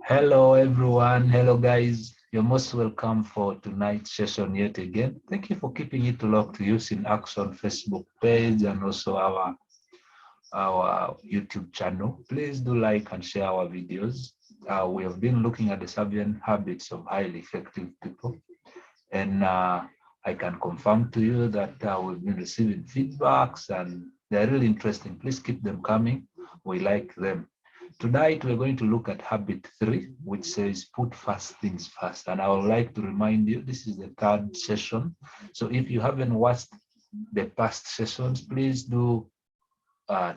Hello, everyone. Hello, guys. You're most welcome for tonight's session yet again. Thank you for keeping it locked to Use in Action Facebook page and also our YouTube channel. Please do like and share our videos. We have been looking at the 7 habits of highly effective people. And I can confirm to you that we've been receiving feedbacks and they're really interesting. Please keep them coming. We like them. Tonight, we're going to look at habit 3, which says put first things first. And I would like to remind you, this is the 3rd session. So if you haven't watched the past sessions, please do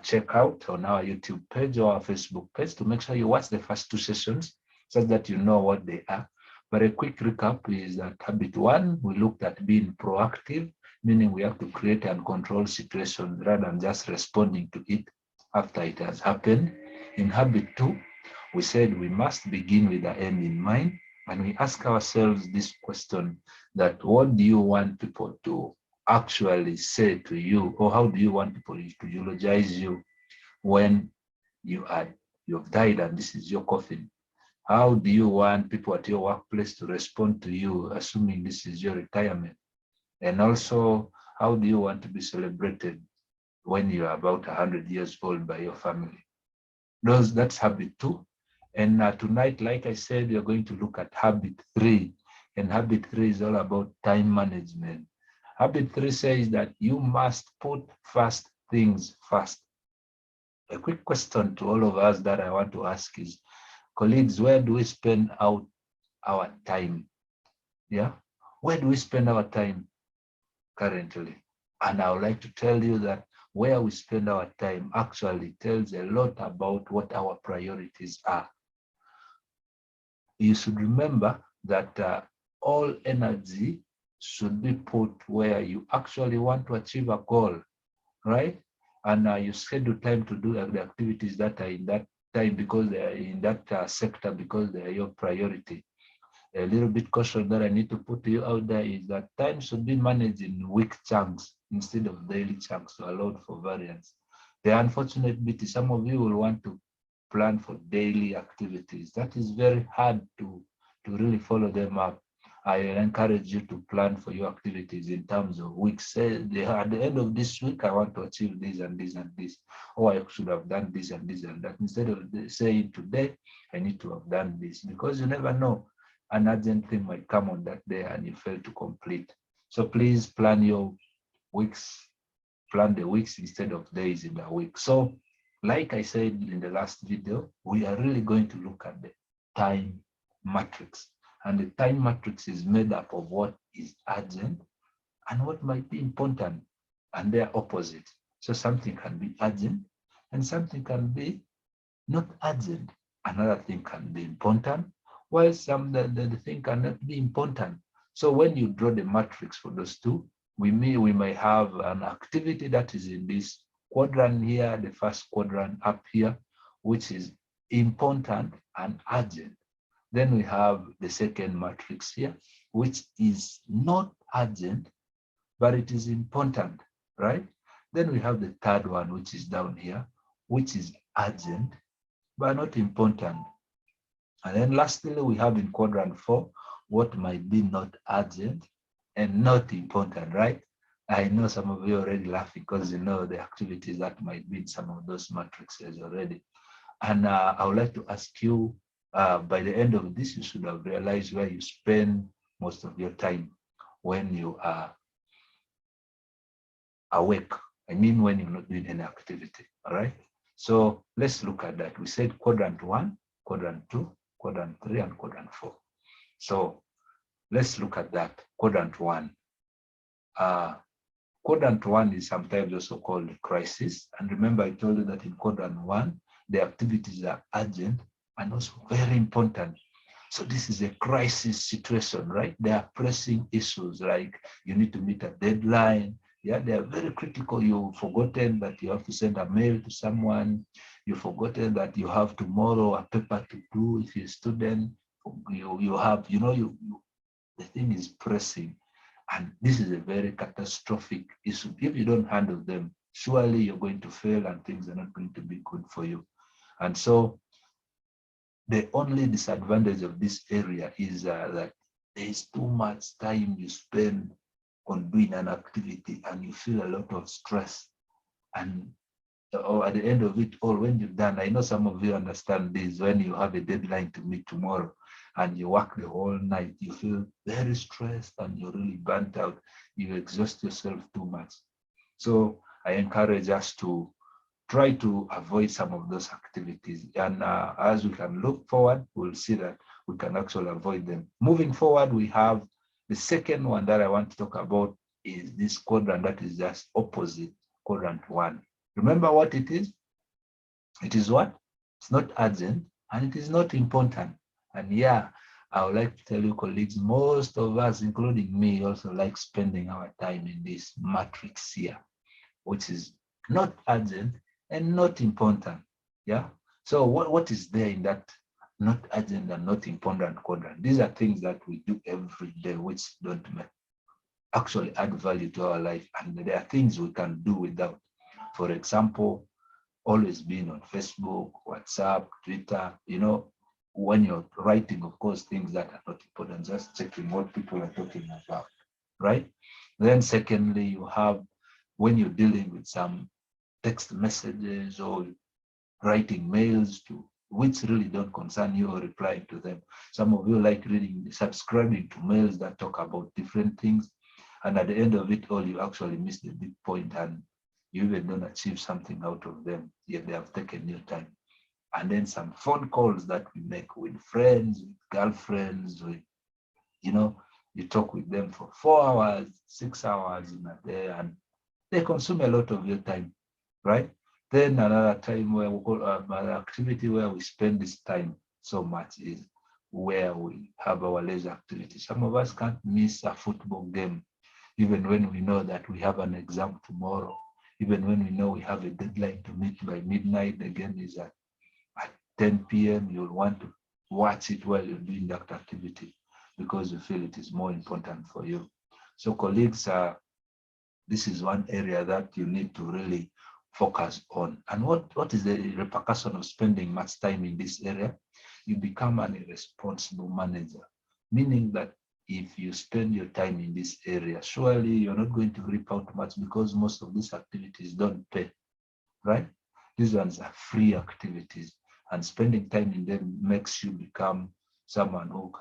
check out on our YouTube page or our Facebook page to make sure you watch the first 2 sessions so that you know what they are. But a quick recap is that habit 1, we looked at being proactive, meaning we have to create and control situations rather than just responding to it after it has happened. In habit 2, we said we must begin with the end in mind, and we ask ourselves this question, that what do you want people to actually say to you, or how do you want people to eulogize you when you've died and this is your coffin? How do you want people at your workplace to respond to you, assuming this is your retirement? And also, how do you want to be celebrated when you are about 100 years old by your family? That's habit 2. And tonight, like I said, we are going to look at habit 3. And habit 3 is all about time management. Habit 3 says that you must put first things first. A quick question to all of us that I want to ask is, colleagues, where do we spend out our time? Yeah, where do we spend our time currently? And I would like to tell you that where we spend our time actually tells a lot about what our priorities are. You should remember that all energy should be put where you actually want to achieve a goal, right? And you schedule time to do the activities that are in that time because they are in that sector because they are your priority. A little bit caution that I need to put to you out there is that time should be managed in week chunks instead of daily chunks to allow for variance. The unfortunate bit is some of you will want to plan for daily activities. That is very hard to really follow them up. I encourage you to plan for your activities in terms of weeks. Say at the end of this week, I want to achieve this and this and this, or I should have done this and this and that. Instead of saying today, I need to have done this, because you never know. An urgent thing might come on that day and you fail to complete. So please plan your weeks, plan the weeks instead of days in the week. So like I said in the last video, we are really going to look at the time matrix. And the time matrix is made up of what is urgent and what might be important, and they're opposite. So something can be urgent and something can be not urgent. Another thing can be important, while the thing cannot be important. So when you draw the matrix for those two, we may have an activity that is in this quadrant here, the first quadrant up here, which is important and urgent. Then we have the second matrix here, which is not urgent, but it is important, right? Then we have the third one, which is down here, which is urgent, but not important. And then lastly, we have in quadrant 4, what might be not urgent and not important, right? I know some of you already laughing because you know the activities that might be in some of those matrices already. And I would like to ask you, by the end of this, you should have realized where you spend most of your time when you are awake. I mean, when you're not doing any activity, all right? So let's look at that. We said quadrant 1, quadrant 2, quadrant 3, and quadrant 4. So let's look at that. Quadrant 1. Quadrant 1 is sometimes also called crisis. And remember, I told you that in quadrant 1, the activities are urgent and also very important. So this is a crisis situation, right? There are pressing issues like you need to meet a deadline. Yeah, they are very critical. You've forgotten that you have to send a mail to someone. You've forgotten that you have tomorrow a paper to do if you're a student. You have, the thing is pressing. And this is a very catastrophic issue. If you don't handle them, surely you're going to fail and things are not going to be good for you. And so The only disadvantage of this area is that there is too much time you spend on doing an activity and you feel a lot of stress. And or at the end of it all, when you're done, I know some of you understand this, when you have a deadline to meet tomorrow and you work the whole night, you feel very stressed and you're really burnt out. You exhaust yourself too much. So I encourage us to try to avoid some of those activities. And as we can look forward, we'll see that we can actually avoid them. Moving forward, we have the second one that I want to talk about is this quadrant that is just opposite quadrant one. Remember what it is? It is what? It's not urgent and it is not important. And yeah, I would like to tell you, colleagues, most of us, including me, also like spending our time in this matrix here, which is not urgent and not important. Yeah. So what is there in that not urgent and not important quadrant? These are things that we do every day, which don't actually add value to our life. And there are things we can do without. For example, always being on Facebook, WhatsApp, Twitter, when you're writing, of course, things that are not important, just checking what people are talking about, right? Then secondly, you have when you're dealing with some text messages or writing mails to which really don't concern you or replying to them. Some of you like reading, subscribing to mails that talk about different things. And at the end of it all, you actually miss the big point and you even don't achieve something out of them, yet they have taken your time. And then some phone calls that we make with friends, with girlfriends, with, you talk with them for 4 hours, 6 hours in a day, and they consume a lot of your time, right? Then another time where we call another activity where we spend this time so much is where we have our leisure activity. Some of us can't miss a football game, even when we know that we have an exam tomorrow, even when we know we have a deadline to meet by midnight. Again, is at 10 p.m. You'll want to watch it while you're doing that activity because you feel it is more important for you. So colleagues, this is one area that you need to really focus on. And what is the repercussion of spending much time in this area? You become an irresponsible manager, meaning that if you spend your time in this area, surely you're not going to reap out much because most of these activities don't pay, right? These ones are free activities, and spending time in them makes you become someone who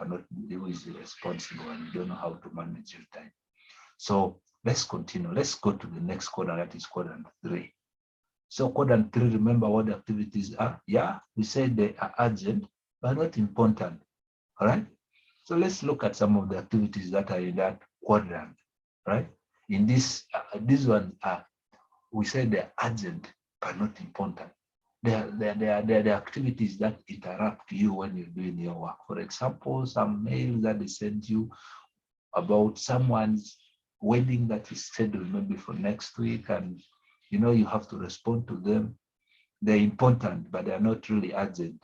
is irresponsible and you don't know how to manage your time. So let's continue. Let's go to the next quadrant, that is quadrant 3. So quadrant 3, remember what the activities are? Yeah, we said they are urgent, but not important, all right? So let's look at some of the activities that are in that quadrant, right? In this one, we say they're urgent, but not important. They're activities that interrupt you when you're doing your work. For example, some mails that they send you about someone's wedding that is scheduled maybe for next week, and you have to respond to them. They're important, but they're not really urgent.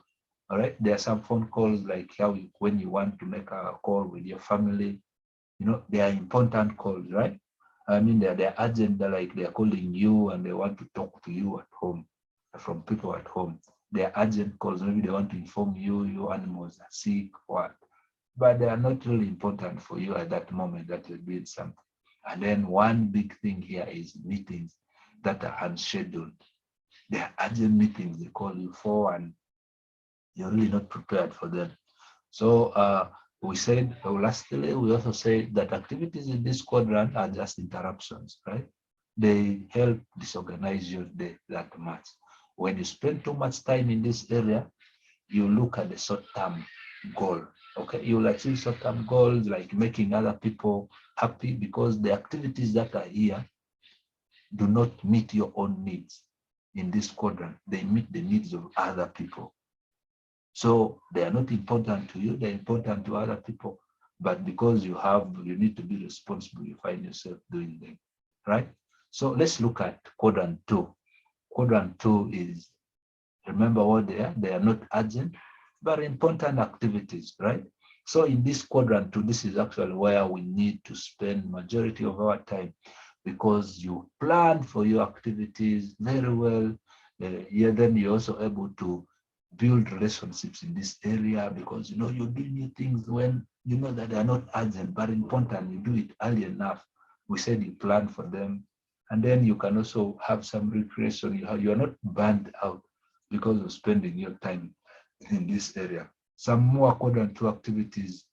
All right. There are some phone calls like when you want to make a call with your family, they are important calls, right? I mean, they're urgent. They're like they're calling you and they want to talk to you at home, from people at home. They're urgent calls. Maybe they want to inform you your animals are sick, what, but they are not really important for you at that moment that you're doing something. And then one big thing here is meetings that are unscheduled. They are urgent meetings they call you for, and you're really not prepared for them. So we said, lastly, we also say that activities in this quadrant are just interruptions, right? They help disorganize your day that much. When you spend too much time in this area, you look at the short-term goal. Okay, you'll achieve short-term goals like making other people happy because the activities that are here do not meet your own needs in this quadrant. They meet the needs of other people. So they are not important to you, they're important to other people. But because you need to be responsible, you find yourself doing them, right? So let's look at quadrant 2. Quadrant 2 is, remember what they are? They are not urgent, but important activities, right? So in this quadrant 2, this is actually where we need to spend majority of our time because you plan for your activities very well. Then you're also able to build relationships in this area, because you're doing new things when you know that they are not urgent but important. You do it early enough. We said you plan for them, and then you can also have some recreation. You are not burned out because of spending your time in this area. Some more quadrant two activities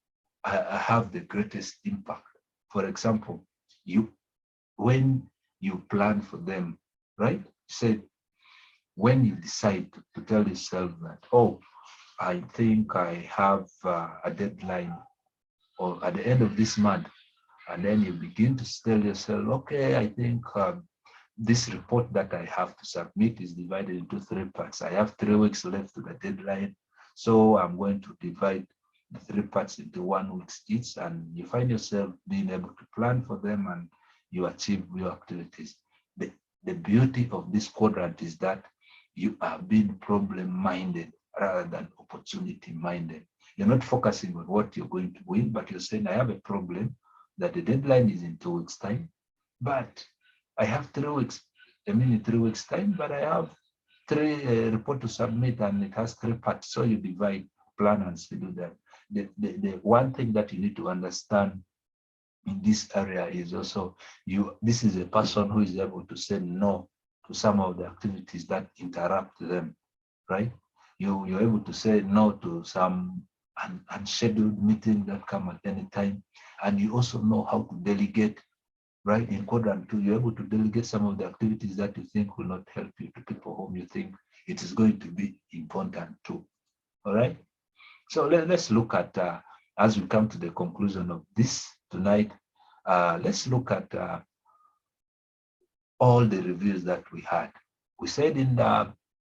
have the greatest impact. For example, when you plan for them, right? Say when you decide to tell yourself that, oh, I think I have a deadline or at the end of this month, and then you begin to tell yourself, okay, I think this report that I have to submit is divided into 3 parts. I have 3 weeks left to the deadline, so I'm going to divide the 3 parts into 1 week each, and you find yourself being able to plan for them and you achieve your activities. The beauty of this quadrant is that you are being problem-minded rather than opportunity-minded. You're not focusing on what you're going to win, but you're saying, I have a problem that the deadline is in 2 weeks' time, but I have 3 weeks, in 3 weeks' time, but I have 3 report to submit and it has 3 parts. So you divide, plan, and do that. The one thing that you need to understand in this area is also this is a person who is able to say no to some of the activities that interrupt them, right? You're able to say no to some unscheduled meetings that come at any time, and you also know how to delegate, right? In quadrant two, you're able to delegate some of the activities that you think will not help you to people whom you think it is going to be important to. All right. So let's look at, as we come to the conclusion of this tonight, let's look at all the reviews that we had. We said in the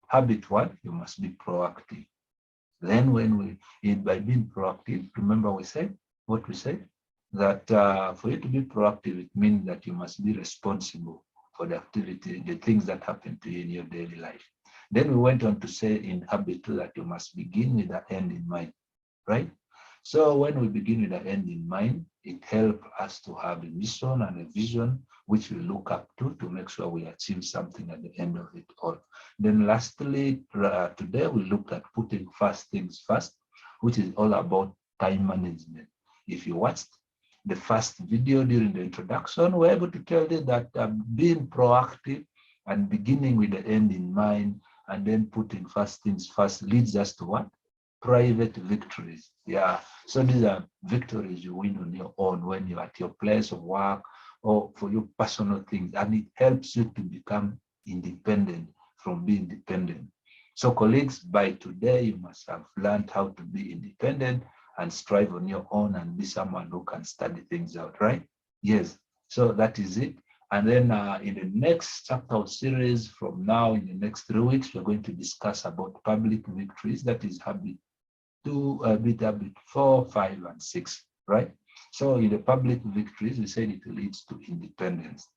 habit one, you must be proactive. Then by being proactive, remember we said, what we said? That for you to be proactive, it means that you must be responsible for the activity, the things that happen to you in your daily life. Then we went on to say in habit two that you must begin with the end in mind, right? So when we begin with the end in mind, it helps us to have a mission and a vision which we look up to make sure we achieve something at the end of it all. Then lastly, today we looked at putting first things first, which is all about time management. If you watched the first video during the introduction, we're able to tell you that being proactive and beginning with the end in mind and then putting first things first leads us to what? Private victories. Yeah. So these are victories you win on your own when you're at your place of work or for your personal things. And it helps you to become independent from being dependent. So colleagues, by today, you must have learned how to be independent and strive on your own and be someone who can study things out, right? Yes. So that is it. And then in the next chapter of series from now, in the next 3 weeks, we're going to discuss about public victories. That is habit 2, habit 4, 5, and 6, right? So in the public victories, we said it leads to independence.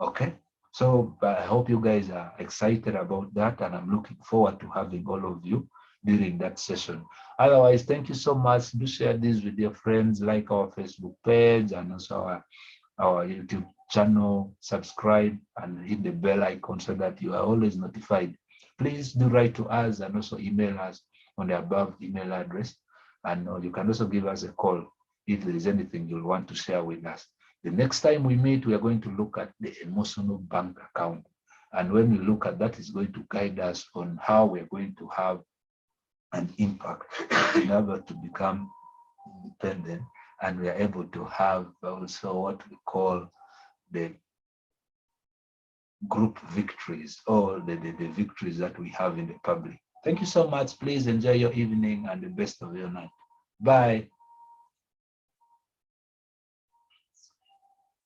Okay. So I hope you guys are excited about that, and I'm looking forward to having all of you during that session. Otherwise, thank you so much. Do share this with your friends, like our Facebook page and also our YouTube channel, subscribe and hit the bell icon so that you are always notified. Please do write to us and also email us on the above email address. And you can also give us a call if there is anything you'll want to share with us. The next time we meet, we are going to look at the emotional bank account. And when we look at that, it's going to guide us on how we're going to have an impact in order to become independent. And we are able to have also what we call the group victories or the victories that we have in the public. Thank you so much. Please enjoy your evening and the best of your night. Bye.